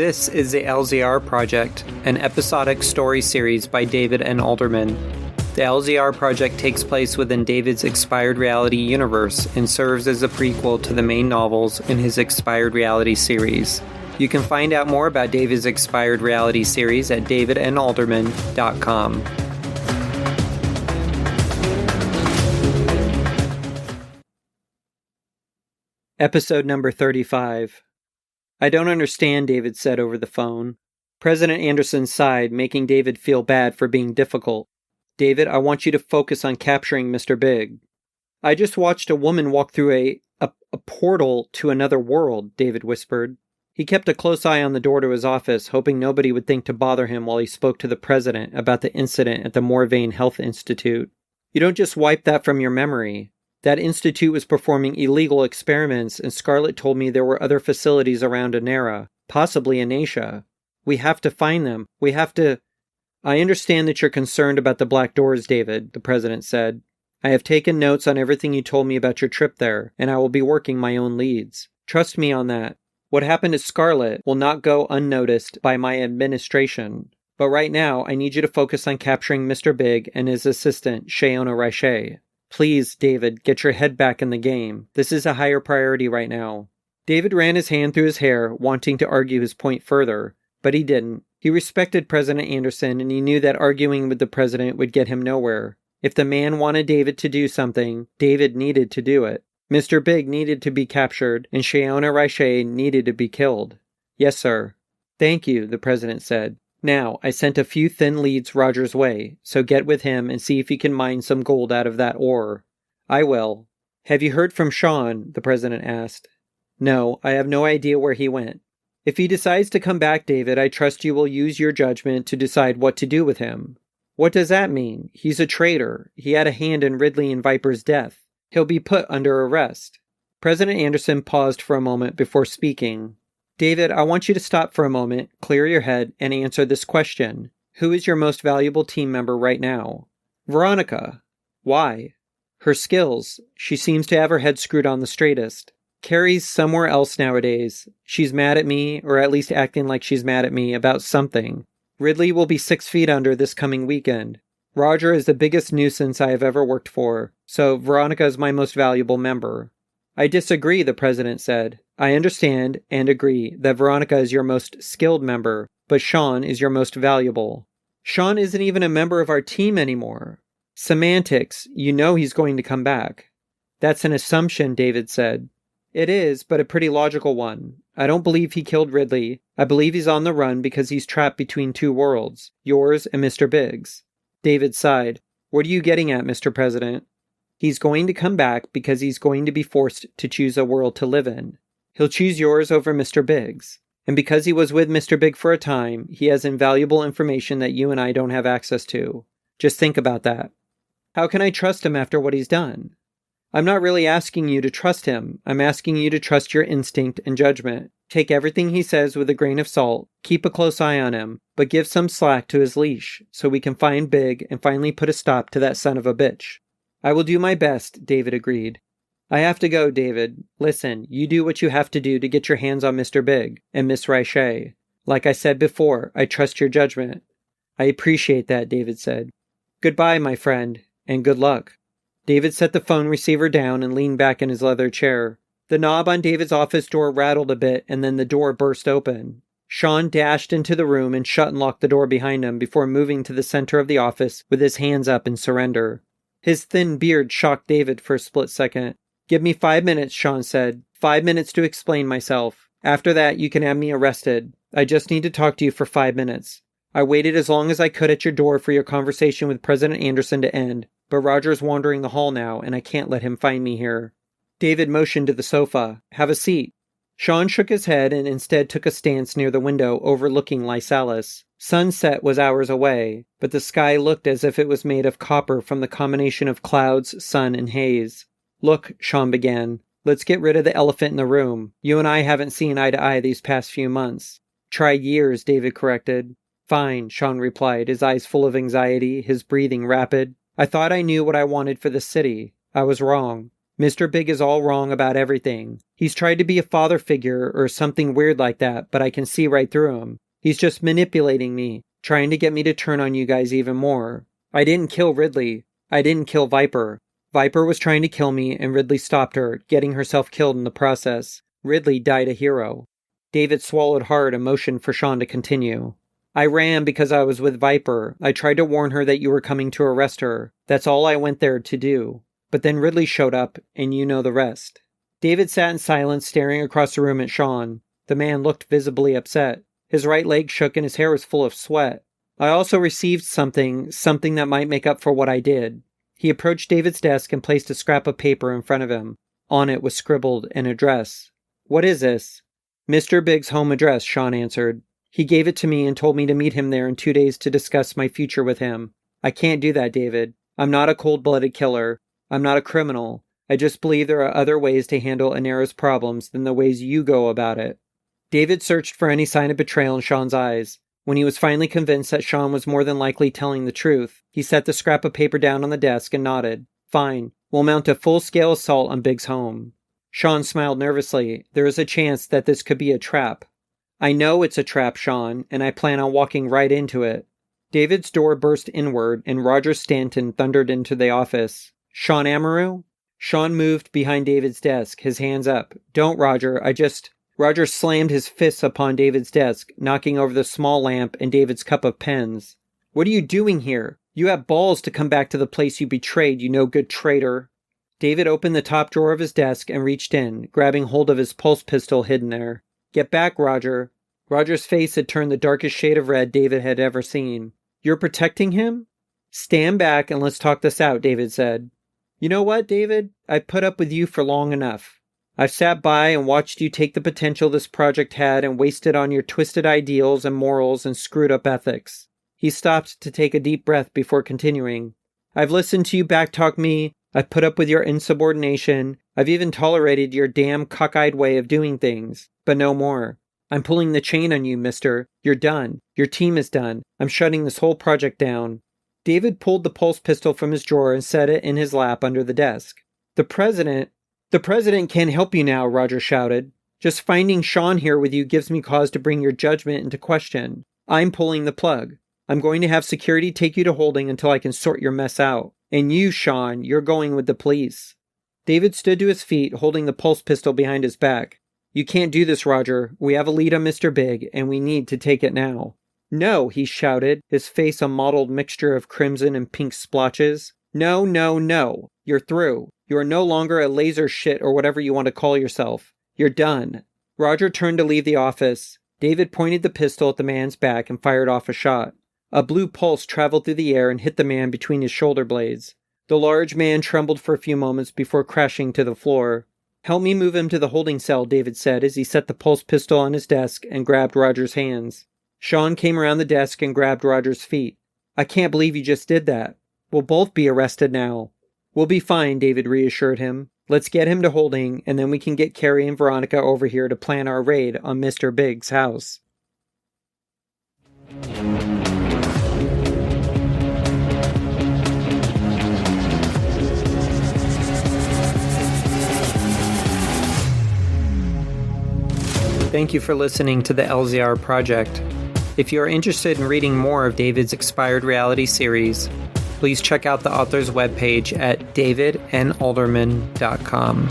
This is the LZR Project, an episodic story series by David N. Alderman. The LZR Project takes place within David's Expired Reality universe and serves as a prequel to the main novels in his Expired Reality series. You can find out more about David's Expired Reality series at davidnalderman.com. Episode number 35. I don't understand, David said over the phone. President Anderson sighed, making David feel bad for being difficult. David, I want you to focus on capturing Mr. Big. I just watched a woman walk through a portal to another world, David whispered. He kept a close eye on the door to his office, hoping nobody would think to bother him while he spoke to the president about the incident at the Morvain Health Institute. You don't just wipe that from your memory. That institute was performing illegal experiments, and Scarlett told me there were other facilities around Anera, possibly in Asia. We have to find them. We have to... I understand that you're concerned about the Black Doors, David, the president said. I have taken notes on everything you told me about your trip there, and I will be working my own leads. Trust me on that. What happened to Scarlett will not go unnoticed by my administration. But right now, I need you to focus on capturing Mr. Big and his assistant, Shayona Rache. Please, David, get your head back in the game. This is a higher priority right now. David ran his hand through his hair, wanting to argue his point further, but he didn't. He respected President Anderson, and he knew that arguing with the president would get him nowhere. If the man wanted David to do something, David needed to do it. Mr. Big needed to be captured, and Shayona Rache needed to be killed. Yes, sir. Thank you, the president said. Now, I sent a few thin leads Roger's way, so get with him and see if you can mine some gold out of that ore. I will. Have you heard from Sean? The president asked. No, I have no idea where he went. If he decides to come back, David, I trust you will use your judgment to decide what to do with him. What does that mean? He's a traitor. He had a hand in Ridley and Viper's death. He'll be put under arrest. President Anderson paused for a moment before speaking. David, I want you to stop for a moment, clear your head, and answer this question. Who is your most valuable team member right now? Veronica. Why? Her skills. She seems to have her head screwed on the straightest. Carrie's somewhere else nowadays. She's mad at me, or at least acting like she's mad at me, about something. Ridley will be 6 feet under this coming weekend. Roger is the biggest nuisance I have ever worked for, so Veronica is my most valuable member. I disagree, the president said. I understand and agree that Veronica is your most skilled member, but Sean is your most valuable. Sean isn't even a member of our team anymore. Semantics, you know he's going to come back. That's an assumption, David said. It is, but a pretty logical one. I don't believe he killed Ridley. I believe he's on the run because he's trapped between two worlds, yours and Mr. Big's. David sighed. What are you getting at, Mr. President? He's going to come back because he's going to be forced to choose a world to live in. He'll choose yours over Mr. Big's. And because he was with Mr. Big for a time, he has invaluable information that you and I don't have access to. Just think about that. How can I trust him after what he's done? I'm not really asking you to trust him. I'm asking you to trust your instinct and judgment. Take everything he says with a grain of salt. Keep a close eye on him, but give some slack to his leash so we can find Big and finally put a stop to that son of a bitch. I will do my best, David agreed. I have to go, David. Listen, you do what you have to do to get your hands on Mr. Big and Miss Rache. Like I said before, I trust your judgment. I appreciate that, David said. Goodbye, my friend, and good luck. David set the phone receiver down and leaned back in his leather chair. The knob on David's office door rattled a bit, and then the door burst open. Sean dashed into the room and shut and locked the door behind him before moving to the center of the office with his hands up in surrender. His thin beard shocked David for a split second. Give me 5 minutes, Sean said. 5 minutes to explain myself. After that, you can have me arrested. I just need to talk to you for 5 minutes. I waited as long as I could at your door for your conversation with President Anderson to end, but Roger's wandering the hall now, and I can't let him find me here. David motioned to the sofa. Have a seat. Sean shook his head and instead took a stance near the window overlooking Lysalis. Sunset was hours away, but the sky looked as if it was made of copper from the combination of clouds, sun, and haze. Look, Sean began. Let's get rid of the elephant in the room. You and I haven't seen eye to eye these past few months. Try years, David corrected. Fine, Sean replied, his eyes full of anxiety, his breathing rapid. I thought I knew what I wanted for the city. I was wrong. Mr. Big is all wrong about everything. He's tried to be a father figure or something weird like that, but I can see right through him. He's just manipulating me, trying to get me to turn on you guys even more. I didn't kill Ridley. I didn't kill Viper. Viper was trying to kill me, and Ridley stopped her, getting herself killed in the process. Ridley died a hero. David swallowed hard and motioned for Sean to continue. I ran because I was with Viper. I tried to warn her that you were coming to arrest her. That's all I went there to do. But then Ridley showed up, and you know the rest. David sat in silence, staring across the room at Sean. The man looked visibly upset. His right leg shook and his hair was full of sweat. I also received something that might make up for what I did. He approached David's desk and placed a scrap of paper in front of him. On it was scribbled an address. What is this? Mr. Big's home address, Sean answered. He gave it to me and told me to meet him there in 2 days to discuss my future with him. I can't do that, David. I'm not a cold-blooded killer. I'm not a criminal. I just believe there are other ways to handle Anera's problems than the ways you go about it. David searched for any sign of betrayal in Sean's eyes. When he was finally convinced that Sean was more than likely telling the truth, he set the scrap of paper down on the desk and nodded. Fine, we'll mount a full-scale assault on Big's home. Sean smiled nervously. There is a chance that this could be a trap. I know it's a trap, Sean, and I plan on walking right into it. David's door burst inward, and Roger Stanton thundered into the office. Sean Amaru? Sean moved behind David's desk, his hands up. Don't, Roger, Roger slammed his fists upon David's desk, knocking over the small lamp and David's cup of pens. What are you doing here? You have balls to come back to the place you betrayed, you no-good traitor. David opened the top drawer of his desk and reached in, grabbing hold of his pulse pistol hidden there. Get back, Roger. Roger's face had turned the darkest shade of red David had ever seen. You're protecting him? Stand back and let's talk this out, David said. You know what, David? I've put up with you for long enough. I've sat by and watched you take the potential this project had and waste it on your twisted ideals and morals and screwed up ethics. He stopped to take a deep breath before continuing. I've listened to you backtalk me. I've put up with your insubordination. I've even tolerated your damn cockeyed way of doing things. But no more. I'm pulling the chain on you, mister. You're done. Your team is done. I'm shutting this whole project down. David pulled the pulse pistol from his drawer and set it in his lap under the desk. The president can't help you now, Roger shouted. Just finding Sean here with you gives me cause to bring your judgment into question. I'm pulling the plug. I'm going to have security take you to holding until I can sort your mess out. And you, Sean, you're going with the police. David stood to his feet, holding the pulse pistol behind his back. You can't do this, Roger. We have a lead on Mr. Big, and we need to take it now. No, he shouted, his face a mottled mixture of crimson and pink splotches. No, no, no. You're through. You are no longer a laser shit or whatever you want to call yourself. You're done. Roger turned to leave the office. David pointed the pistol at the man's back and fired off a shot. A blue pulse traveled through the air and hit the man between his shoulder blades. The large man trembled for a few moments before crashing to the floor. Help me move him to the holding cell, David said as he set the pulse pistol on his desk and grabbed Roger's hands. Sean came around the desk and grabbed Roger's feet. I can't believe you just did that. We'll both be arrested now. We'll be fine, David reassured him. Let's get him to holding, and then we can get Carrie and Veronica over here to plan our raid on Mr. Big's house. Thank you for listening to the LZR Project. If you are interested in reading more of David's Expired Reality series, please check out the author's webpage at davidnalderman.com.